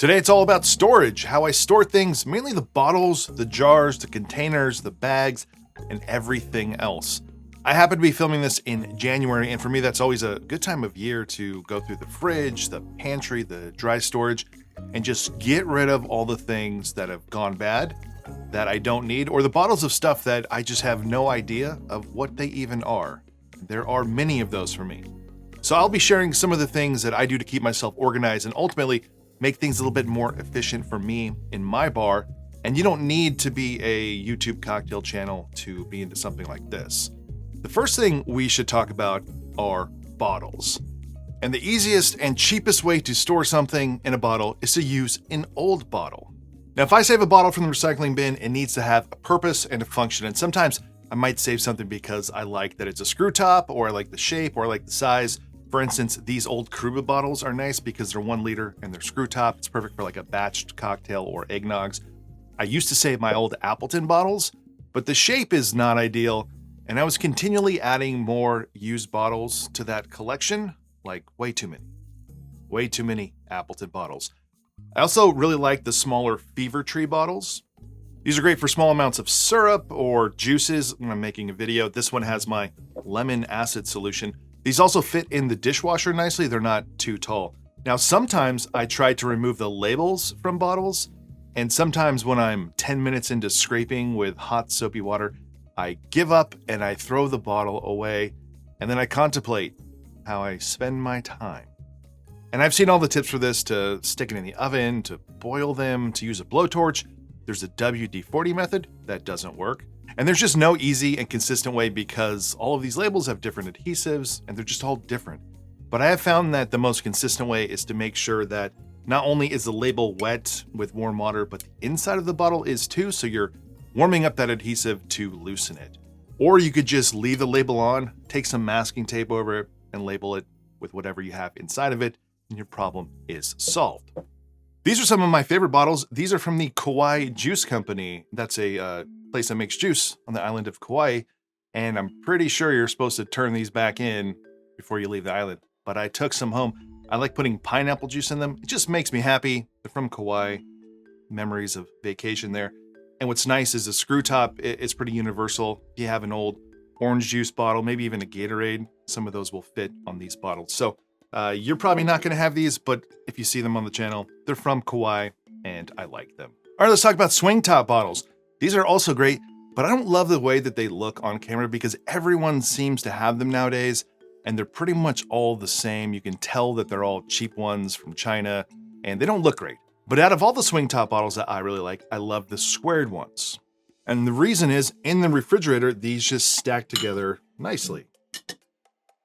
Today it's all about storage, how I store things, mainly the bottles, the jars, the containers, the bags, and everything else. I happen to be filming this in January, and for me that's always a good time of year to go through the fridge, the pantry, the dry storage, and just get rid of all the things that have gone bad, that I don't need, or the bottles of stuff that I just have no idea of what they even are. There are many of those for me. So I'll be sharing some of the things that I do to keep myself organized and ultimately make things a little bit more efficient for me in my bar. And you don't need to be a YouTube cocktail channel to be into something like this. The first thing we should talk about are bottles. And the easiest and cheapest way to store something in a bottle is to use an old bottle. Now, if I save a bottle from the recycling bin, it needs to have a purpose and a function. And sometimes I might save something because I like that it's a screw top, or I like the shape, or I like the size. For instance, these old Kruba bottles are nice because they're 1 liter and they're screw top. It's perfect for like a batched cocktail or eggnogs. I used to save my old Appleton bottles, but the shape is not ideal. And I was continually adding more used bottles to that collection, like way too many Appleton bottles. I also really like the smaller Fever Tree bottles. These are great for small amounts of syrup or juices when I'm making a video. This one has my lemon acid solution. These also fit in the dishwasher nicely. They're not too tall. Now, sometimes I try to remove the labels from bottles, and sometimes when I'm 10 minutes into scraping with hot soapy water, I give up and I throw the bottle away, and then I contemplate how I spend my time. And I've seen all the tips for this: to stick it in the oven, to boil them, to use a blowtorch. There's a WD-40 method that doesn't work. And there's just no easy and consistent way because all of these labels have different adhesives and they're just all different. But I have found that the most consistent way is to make sure that not only is the label wet with warm water, but the inside of the bottle is too, so you're warming up that adhesive to loosen it. Or you could just leave the label on, take some masking tape over it, and label it with whatever you have inside of it, and your problem is solved. These are some of my favorite bottles. These are from the Kauai Juice Company. That's a place that makes juice on the island of Kauai, and I'm pretty sure you're supposed to turn these back in before you leave the island. But I took some home. I like putting pineapple juice in them. It just makes me happy. They're from Kauai. Memories of vacation there. And what's nice is the screw top, it's pretty universal. If you have an old orange juice bottle, maybe even a Gatorade, some of those will fit on these bottles. So you're probably not going to have these, but if you see them on the channel, they're from Kauai and I like them. All right, let's talk about swing top bottles. These are also great, but I don't love the way that they look on camera because everyone seems to have them nowadays, and they're pretty much all the same. You can tell that they're all cheap ones from China, and they don't look great. But out of all the swing top bottles that I really like, I love the squared ones. And the reason is, in the refrigerator, these just stack together nicely.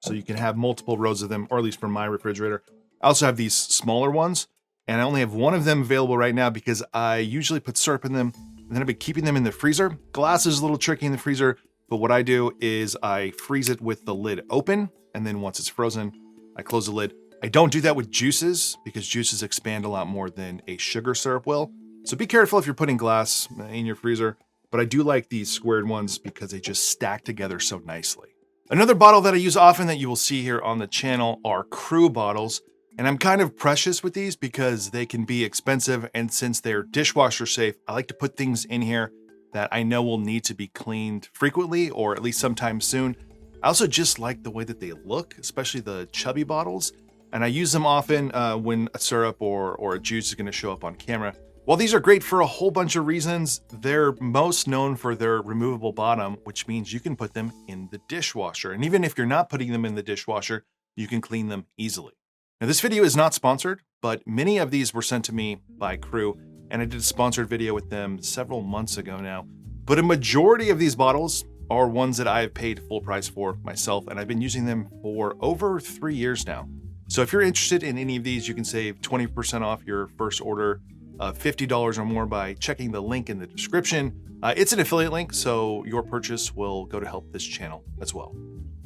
So you can have multiple rows of them, or at least for my refrigerator. I also have these smaller ones, and I only have one of them available right now because I usually put syrup in them, and then I've been keeping them in the freezer. Glass is a little tricky in the freezer, but what I do is I freeze it with the lid open, and then once it's frozen, I close the lid. I don't do that with juices because juices expand a lot more than a sugar syrup will. So be careful if you're putting glass in your freezer, but I do like these squared ones because they just stack together so nicely. Another bottle that I use often that you will see here on the channel are Crew bottles. And I'm kind of precious with these because they can be expensive, and since they're dishwasher safe, I like to put things in here that I know will need to be cleaned frequently or at least sometime soon. I also just like the way that they look, especially the chubby bottles, and I use them often when a syrup or a juice is going to show up on camera. While these are great for a whole bunch of reasons, they're most known for their removable bottom, which means you can put them in the dishwasher. And even if you're not putting them in the dishwasher, you can clean them easily. Now, this video is not sponsored, but many of these were sent to me by Crew, and I did a sponsored video with them several months ago now. But a majority of these bottles are ones that I have paid full price for myself, and I've been using them for over 3 years now. So if you're interested in any of these, you can save 20% off your first order of $50 or more by checking the link in the description. It's an affiliate link, so your purchase will go to help this channel as well.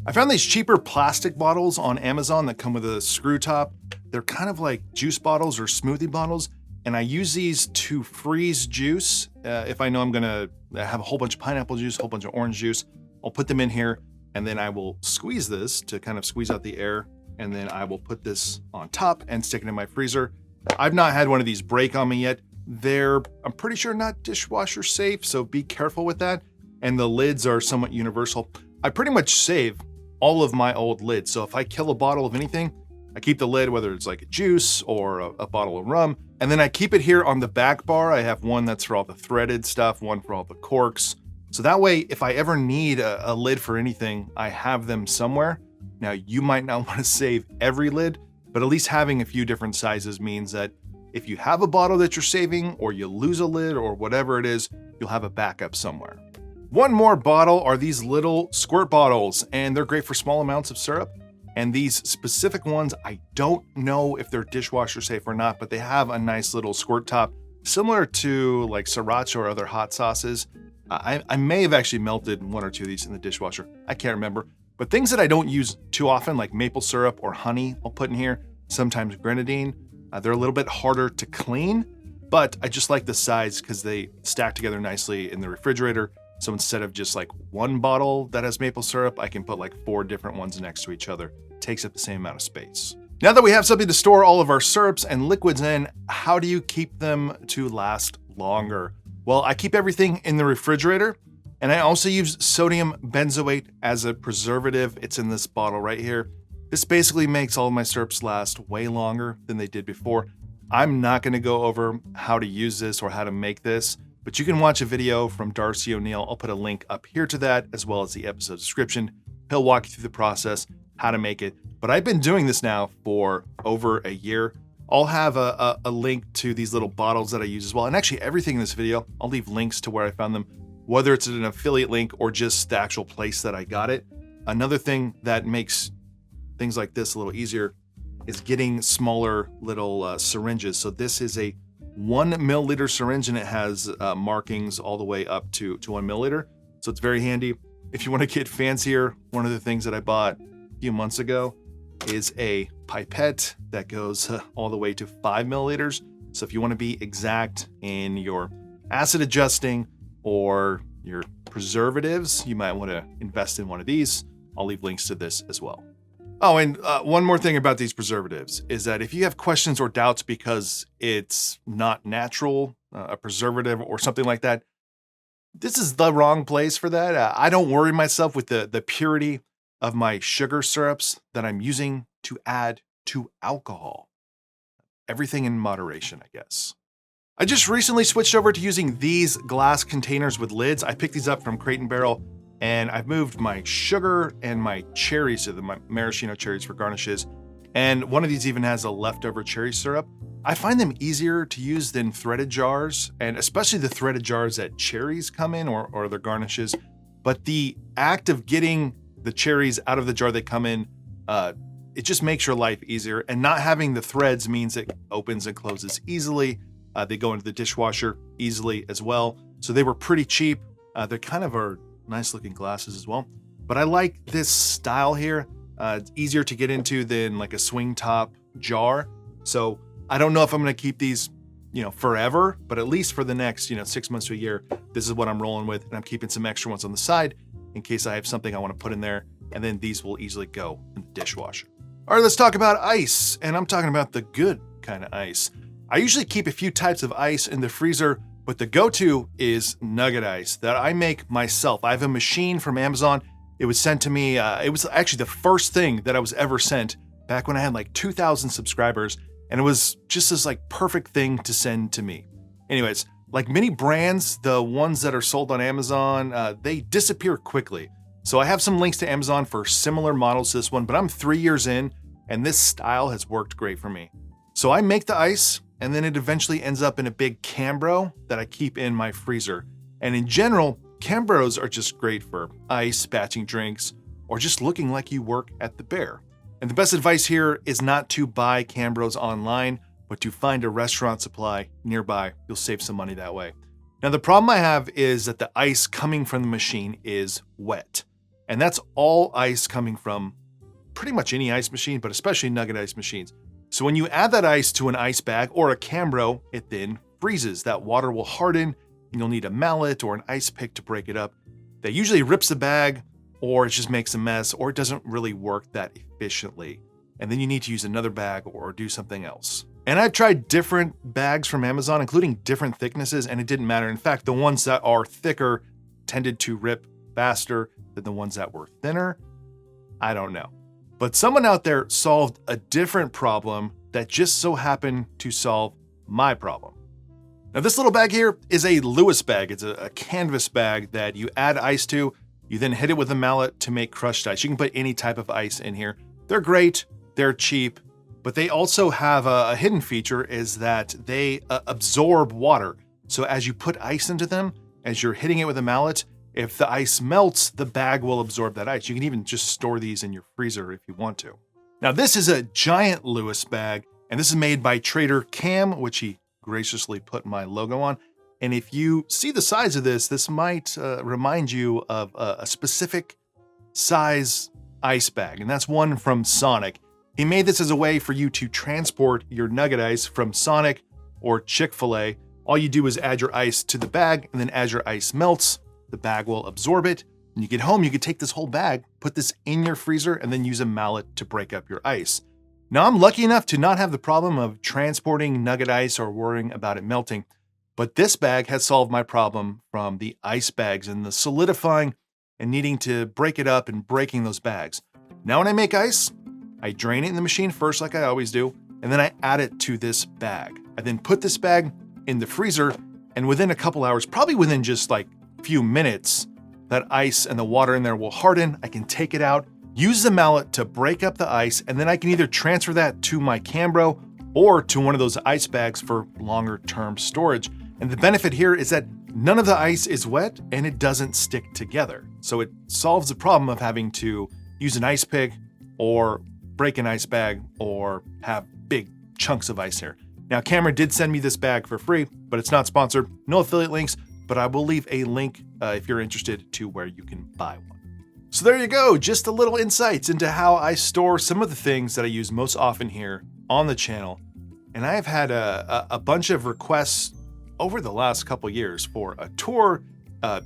I found these cheaper plastic bottles on Amazon that come with a screw top. They're kind of like juice bottles or smoothie bottles, and I use these to freeze juice. If I know I'm gonna have a whole bunch of pineapple juice, a whole bunch of orange juice, I'll put them in here, and then I will squeeze this to kind of squeeze out the air, and then I will put this on top and stick it in my freezer. I've not had one of these break on me yet. I'm pretty sure not dishwasher safe, so be careful with that. And the lids are somewhat universal. I pretty much save all of my old lids. So if I kill a bottle of anything, I keep the lid, whether it's like a juice or a bottle of rum, and then I keep it here on the back bar. I have one that's for all the threaded stuff, one for all the corks. So that way, if I ever need a lid for anything, I have them somewhere. Now, you might not want to save every lid, but at least having a few different sizes means that if you have a bottle that you're saving, or you lose a lid, or whatever it is, you'll have a backup somewhere. One more bottle are these little squirt bottles, and they're great for small amounts of syrup. And these specific ones, I don't know if they're dishwasher safe or not, but they have a nice little squirt top, similar to like sriracha or other hot sauces. I may have actually melted one or two of these in the dishwasher. I can't remember. But things that I don't use too often, like maple syrup or honey, I'll put in here. Sometimes grenadine. They're a little bit harder to clean, but I just like the size because they stack together nicely in the refrigerator. So instead of just like one bottle that has maple syrup, I can put like 4 different ones next to each other. It takes up the same amount of space. Now that we have something to store all of our syrups and liquids in, how do you keep them to last longer? Well, I keep everything in the refrigerator, and I also use sodium benzoate as a preservative. It's in this bottle right here. This basically makes all of my syrups last way longer than they did before. I'm not going to go over how to use this or how to make this, but you can watch a video from Darcy O'Neill. I'll put a link up here to that, as well as the episode description. He'll walk you through the process, how to make it. But I've been doing this now for over a year. I'll have a link to these little bottles that I use as well. And actually everything in this video, I'll leave links to where I found them, whether it's an affiliate link or just the actual place that I got it. Another thing that makes things like this a little easier is getting smaller little syringes. So this is a 1 milliliter syringe, and it has markings all the way up to 1 milliliter. So it's very handy. If you want to get fancier, one of the things that I bought a few months ago is a pipette that goes all the way to 5 milliliters. So if you want to be exact in your acid adjusting or your preservatives, you might want to invest in one of these. I'll leave links to this as well. Oh, and one more thing about these preservatives is that if you have questions or doubts because it's not natural, a preservative or something like that, this is the wrong place for that. I don't worry myself with the purity of my sugar syrups that I'm using to add to alcohol. Everything in moderation, I guess. I just recently switched over to using these glass containers with lids. I picked these up from Crate & Barrel, and I've moved my sugar and my cherries to my maraschino cherries for garnishes. And one of these even has a leftover cherry syrup. I find them easier to use than threaded jars, and especially the threaded jars that cherries come in or their garnishes. But the act of getting the cherries out of the jar they come in, it just makes your life easier. And not having the threads means it opens and closes easily. They go into the dishwasher easily as well. So they were pretty cheap. They're kind of are nice looking glasses as well. But I like this style here. It's easier to get into than like a swing top jar. So I don't know if I'm going to keep these, forever, but at least for the next, 6 months to a year, this is what I'm rolling with. And I'm keeping some extra ones on the side in case I have something I want to put in there. And then these will easily go in the dishwasher. All right, let's talk about ice. And I'm talking about the good kind of ice. I usually keep a few types of ice in the freezer, but the go-to is nugget ice that I make myself. I have a machine from Amazon. It was sent to me. It was actually the first thing that I was ever sent back when I had like 2,000 subscribers. And it was just this like perfect thing to send to me. Anyways, like many brands, the ones that are sold on Amazon, they disappear quickly. So I have some links to Amazon for similar models to this one, but I'm 3 years in and this style has worked great for me. So I make the ice and then it eventually ends up in a big Cambro that I keep in my freezer. And in general, Cambros are just great for ice, batching drinks, or just looking like you work at the Bear. And the best advice here is not to buy Cambros online, but to find a restaurant supply nearby. You'll save some money that way. Now, the problem I have is that the ice coming from the machine is wet. And that's all ice coming from pretty much any ice machine, but especially nugget ice machines. So when you add that ice to an ice bag or a Cambro, it then freezes. That water will harden, and you'll need a mallet or an ice pick to break it up. That usually rips the bag, or it just makes a mess, or it doesn't really work that efficiently. And then you need to use another bag or do something else. And I've tried different bags from Amazon, including different thicknesses, and it didn't matter. In fact, the ones that are thicker tended to rip faster than the ones that were thinner. I don't know. But someone out there solved a different problem that just so happened to solve my problem. Now, this little bag here is a Lewis bag. It's a canvas bag that you add ice to. You then hit it with a mallet to make crushed ice. You can put any type of ice in here. They're great, they're cheap, but they also have a hidden feature is that they absorb water. So as you put ice into them, as you're hitting it with a mallet, if the ice melts, the bag will absorb that ice. You can even just store these in your freezer if you want to. Now, this is a giant Lewis bag, and this is made by Trader Cam, which he graciously put my logo on. And if you see the size of this might remind you of a specific size ice bag, and that's one from Sonic. He made this as a way for you to transport your nugget ice from Sonic or Chick-fil-A. All you do is add your ice to the bag, and then as your ice melts, the bag will absorb it. When you get home, you could take this whole bag, put this in your freezer, and then use a mallet to break up your ice. Now, I'm lucky enough to not have the problem of transporting nugget ice or worrying about it melting, but this bag has solved my problem from the ice bags and the solidifying and needing to break it up and breaking those bags. Now, when I make ice, I drain it in the machine first like I always do, and then I add it to this bag. I then put this bag in the freezer, and within a couple hours, probably within just like a few minutes, that ice and the water in there will harden. I can take it out, use the mallet to break up the ice, and then I can either transfer that to my Cambro or to one of those ice bags for longer term storage. And the benefit here is that none of the ice is wet and it doesn't stick together. So it solves the problem of having to use an ice pick or break an ice bag or have big chunks of ice here. Now, Cameron did send me this bag for free, but it's not sponsored. No affiliate links, but I will leave a link if you're interested to where you can buy one. So there you go, just a little insights into how I store some of the things that I use most often here on the channel. And I have had a bunch of requests over the last couple years for a tour,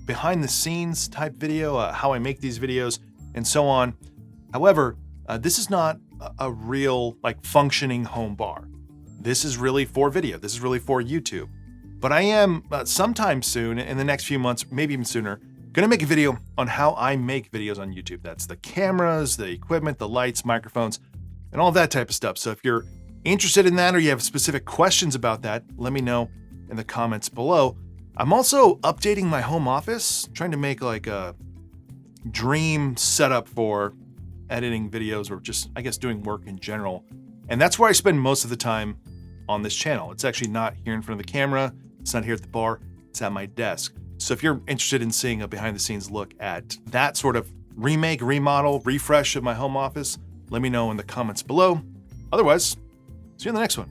behind the scenes type video, how I make these videos and so on. However, this is not a real like functioning home bar. This is really for video. This is really for YouTube. But I am sometime soon, in the next few months, maybe even sooner, gonna make a video on how I make videos on YouTube. That's the cameras, the equipment, the lights, microphones, and all that type of stuff. So if you're interested in that or you have specific questions about that, let me know in the comments below. I'm also updating my home office, trying to make like a dream setup for editing videos or just, I guess, doing work in general. And that's where I spend most of the time on this channel. It's actually not here in front of the camera. It's not here at the bar. It's at my desk. So if you're interested in seeing a behind the scenes look at that sort of remake, remodel, refresh of my home office, let me know in the comments below. Otherwise, see you in the next one.